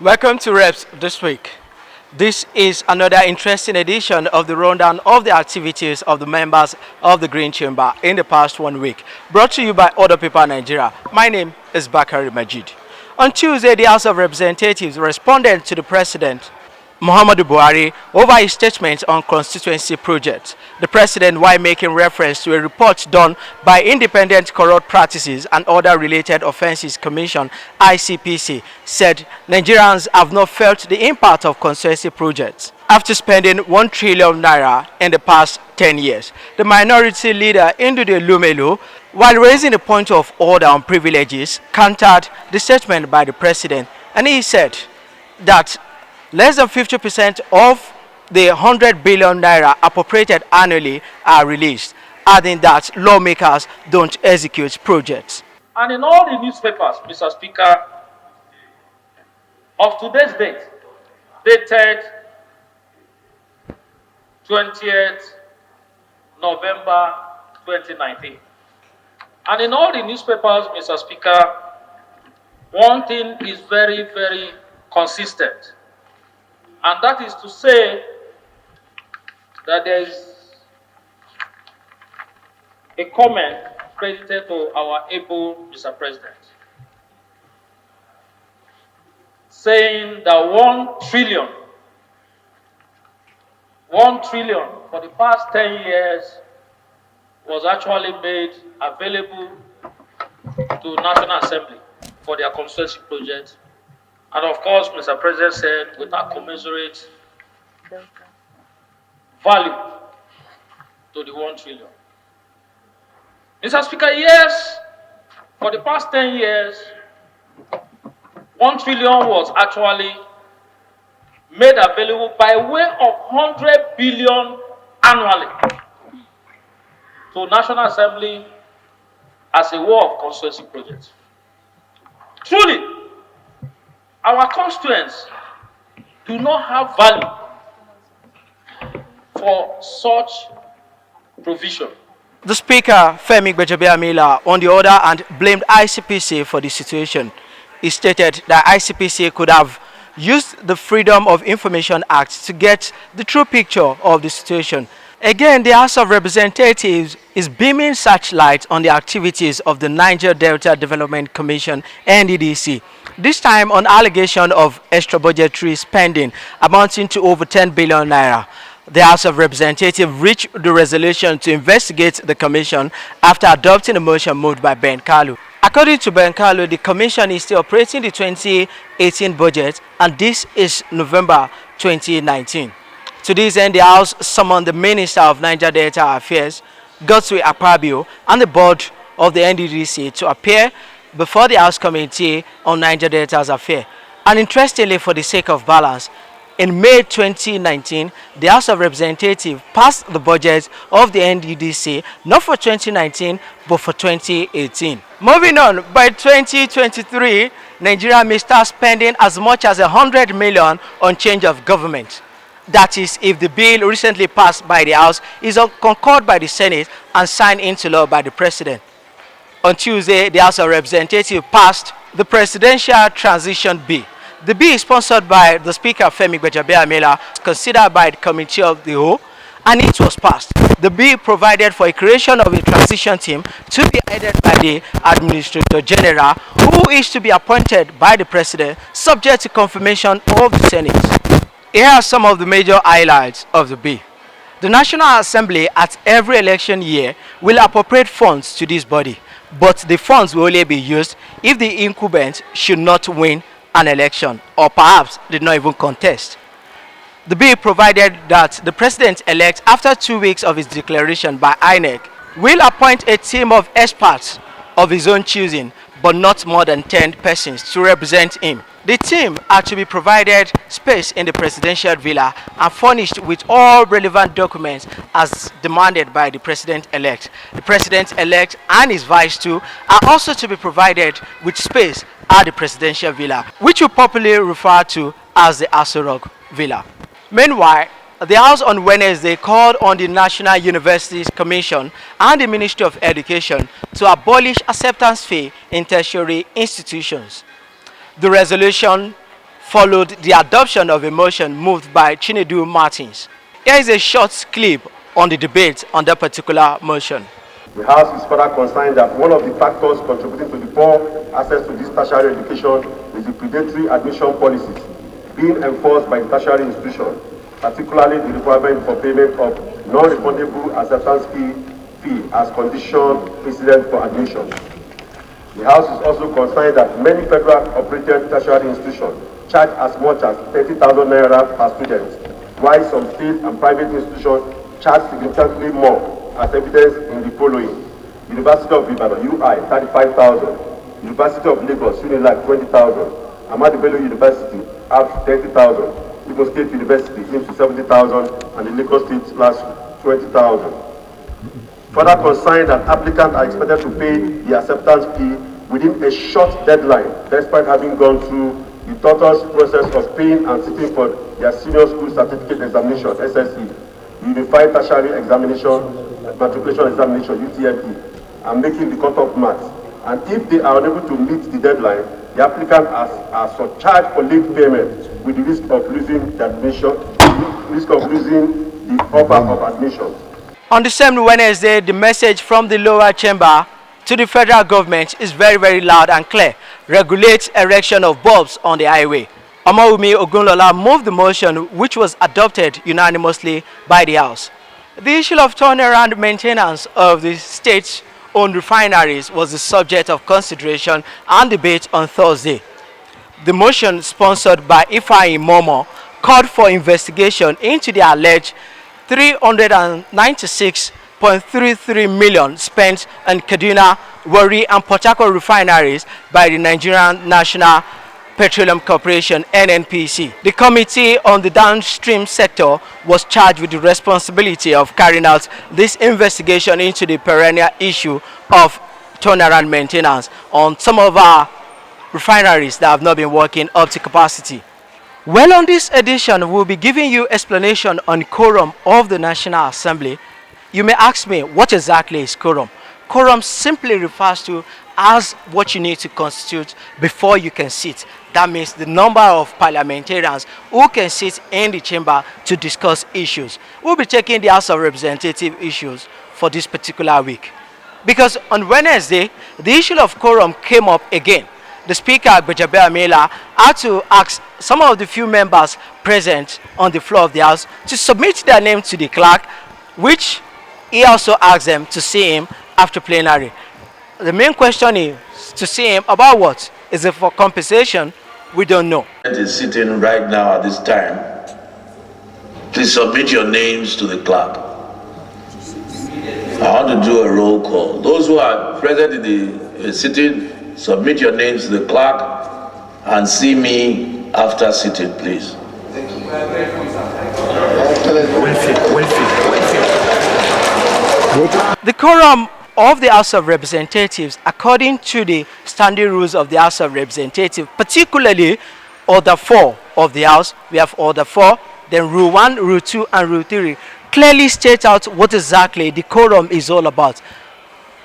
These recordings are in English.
Welcome to Reps this week. This is another interesting edition of the rundown of the activities of the members of the Green Chamber in the past 1 week, brought to you by Other Paper Nigeria. My name is Bakari Majid. On Tuesday, the House of Representatives responded to the President Muhammadu Buhari over his statement on constituency projects. The President, while making reference to a report done by Independent Corrupt Practices and Other Related Offences Commission (ICPC), said Nigerians have not felt the impact of constituency projects. After spending 1 trillion naira in the past 10 years, the minority leader Ndude Lumelu, while raising a point of order on privileges, countered the statement by the President, and he said that less than 50% of the 100 billion naira appropriated annually are released, adding that lawmakers don't execute projects. And in all the newspapers, Mr. Speaker, of today's date, dated 20th November 2019, and in all the newspapers, Mr. Speaker, one thing is very, very consistent. And that is to say that there is a comment credited to our able Mr. President, saying that 1 trillion for the past 10 years was actually made available to National Assembly for their constituency project. And of course, Mr. President said, without commensurate value to the 1 trillion. Mr. Speaker, yes, for the past 10 years, 1 trillion was actually made available by way of 100 billion annually to National Assembly as a way of constituency project. Truly, our constituents do not have value for such provision. The Speaker, Femi Gbejabiamila, on the other hand, blamed ICPC for the situation. He stated that ICPC could have used the Freedom of Information Act to get the true picture of the situation. Again, the House of Representatives is beaming such light on the activities of the Niger Delta Development Commission (NDDC), this time on allegation of extra budgetary spending amounting to over 10 billion naira. The House of Representatives reached the resolution to investigate the commission after adopting a motion moved by Ben Kalu. According to Ben Kalu, the commission is still operating the 2018 budget, and this is November 2019. To this end, the House summoned the Minister of Niger Delta Affairs, Godswill Akpabio, and the board of the NDDC to appear before the House Committee on Niger Delta's Affairs. And interestingly, for the sake of balance, in May 2019, the House of Representatives passed the budget of the NDDC not for 2019 but for 2018. Moving on, by 2023, Nigeria may start spending as much as 100 million on change of government. That is, if the bill recently passed by the House is concurred by the Senate and signed into law by the President. On Tuesday, the House of Representatives passed the Presidential Transition Bill. The bill is sponsored by the Speaker, Femi Gbejabiamila, considered by the Committee of the Whole, and it was passed. The bill provided for a creation of a transition team to be headed by the Administrator General, who is to be appointed by the President, subject to confirmation of the Senate. Here are some of the major highlights of the bill. The National Assembly at every election year will appropriate funds to this body, but the funds will only be used if the incumbent should not win an election or perhaps did not even contest. The bill provided that the President-elect, after 2 weeks of his declaration by INEC, will appoint a team of experts of his own choosing, but not more than 10 persons to represent him. The team are to be provided space in the presidential villa and furnished with all relevant documents as demanded by the President-elect. The President-elect and his vice too are also to be provided with space at the presidential villa, which we popularly refer to as the Aso Rock Villa. Meanwhile, the House on Wednesday called on the National Universities Commission and the Ministry of Education to abolish acceptance fee in tertiary institutions. The resolution followed the adoption of a motion moved by Chinedu Martins. Here is a short clip on the debate on that particular motion. The House is further concerned that one of the factors contributing to the poor access to this tertiary education is the predatory admission policies being enforced by the tertiary institution, particularly the requirement for payment of non-refundable acceptance fee as condition precedent for admission. The House is also concerned that many federal-operated tertiary institutions charge as much as 30,000 naira per student, while some state and private institutions charge significantly more, as evidenced in the following: University of Ibadan UI 35,000, University of Lagos Unilag 20,000, Ahmadu Bello University up 30,000, Imo State University into 70,000, and the Lagos State last 20,000. Further concerned that applicants are expected to pay the acceptance fee within a short deadline, despite having gone through the tortuous process of paying and sitting for their senior school certificate examination (SSE), Unified Tertiary Examination, Matriculation Examination (UTME), and making the cut-off marks. And if they are unable to meet the deadline, the applicant are surcharged for late payment with the risk of losing the admission, the offer of admission. On the same Wednesday, the message from the lower chamber to the federal government is very, very loud and clear. Regulate erection of bulbs on the highway. Omawumi Ogunlola moved the motion, which was adopted unanimously by the House. The issue of turnaround maintenance of the state-owned refineries was the subject of consideration and debate on Thursday. The motion, sponsored by Ifeanyi Momo, called for investigation into the alleged 396.33 million spent on Kaduna, Warri and Port Harcourt refineries by the Nigerian National Petroleum Corporation (NNPC). The Committee on the Downstream Sector was charged with the responsibility of carrying out this investigation into the perennial issue of turnaround maintenance on some of our refineries that have not been working up to capacity. Well, on this edition, we'll be giving you explanation on quorum of the National Assembly. You may ask me, what exactly is quorum? Quorum simply refers to as what you need to constitute before you can sit. That means the number of parliamentarians who can sit in the chamber to discuss issues. We'll be taking the House of Representative issues for this particular week. Because on Wednesday, the issue of quorum came up again. The Speaker, President Buhari, had to ask some of the few members present on the floor of the House to submit their name to the clerk, which he also asked them to see him after plenary. The main question is to see him about what? Is it for compensation? We don't know. Is sitting right now at this time. Please submit your names to the clerk. I want to do a roll call. Those who are present in the sitting, submit your names to the clerk and see me after sitting, please. The quorum of the House of Representatives, according to the standing rules of the House of Representatives, particularly Order 4 of the House, we have Order 4, then Rule 1, Rule 2, and Rule 3, clearly state out what exactly the quorum is all about.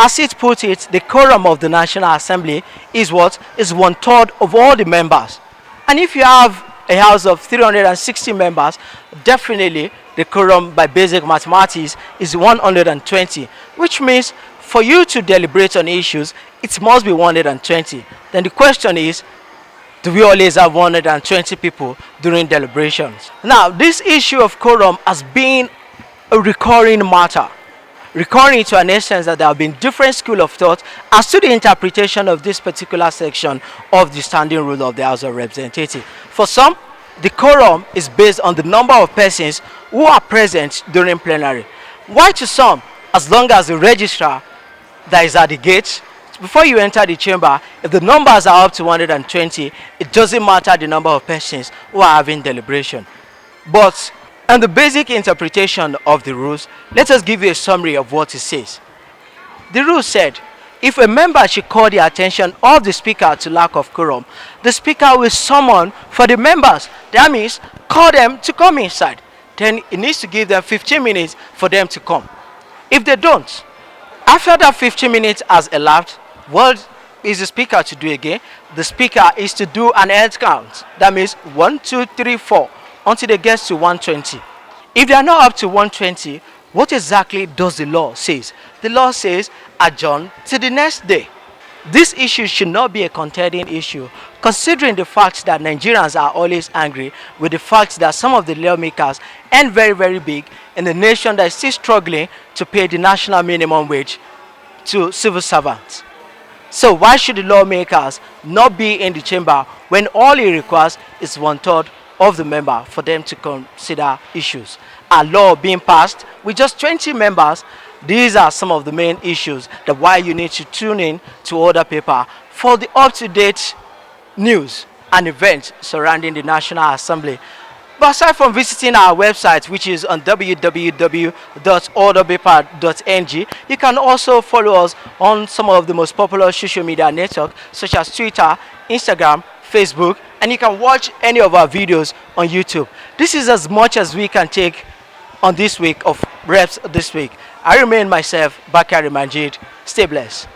As it put it, the quorum of the National Assembly is what? Is 1/3 of all the members. And if you have a house of 360 members, definitely the quorum by basic mathematics is 120, which means for you to deliberate on issues, it must be 120. Then the question is, do we always have 120 people during deliberations? Now, this issue of quorum has been a recurring matter, recurring to an essence that there have been different schools of thought as to the interpretation of this particular section of the standing rule of the House of Representatives. For some, the quorum is based on the number of persons who are present during plenary. Why to some, as long as the registrar that is at the gate, before you enter the chamber, if the numbers are up to 120, it doesn't matter the number of persons who are having deliberation. But and the basic interpretation of the rules, let us give you a summary of what it says. The rule said, if a member should call the attention of the Speaker to lack of quorum, the Speaker will summon for the members. That means call them to come inside. Then it needs to give them 15 minutes for them to come. If they don't, after that 15 minutes has elapsed, well, is the speaker to do again? The speaker is to do an head count. That means 1, 2, 3, 4 until they get to 120. If they are not up to 120, what exactly does the law say? The law says adjourn to the next day. This issue should not be a contending issue, considering the fact that Nigerians are always angry with the fact that some of the lawmakers earn very, very big in a nation that is still struggling to pay the national minimum wage to civil servants. So why should the lawmakers not be in the chamber when all it requires is 1/3 of the member for them to consider issues? A law being passed with just 20 members. These are some of the main issues that why you need to tune in to Order Paper for the up-to-date news and events surrounding the National Assembly. But aside from visiting our website, which is on www.orderpaper.ng, you can also follow us on some of the most popular social media networks such as Twitter, Instagram, Facebook, and you can watch any of our videos on YouTube. This is as much as we can take on this week of Reps This Week. I remain myself, Bakari Manjid. Stay blessed.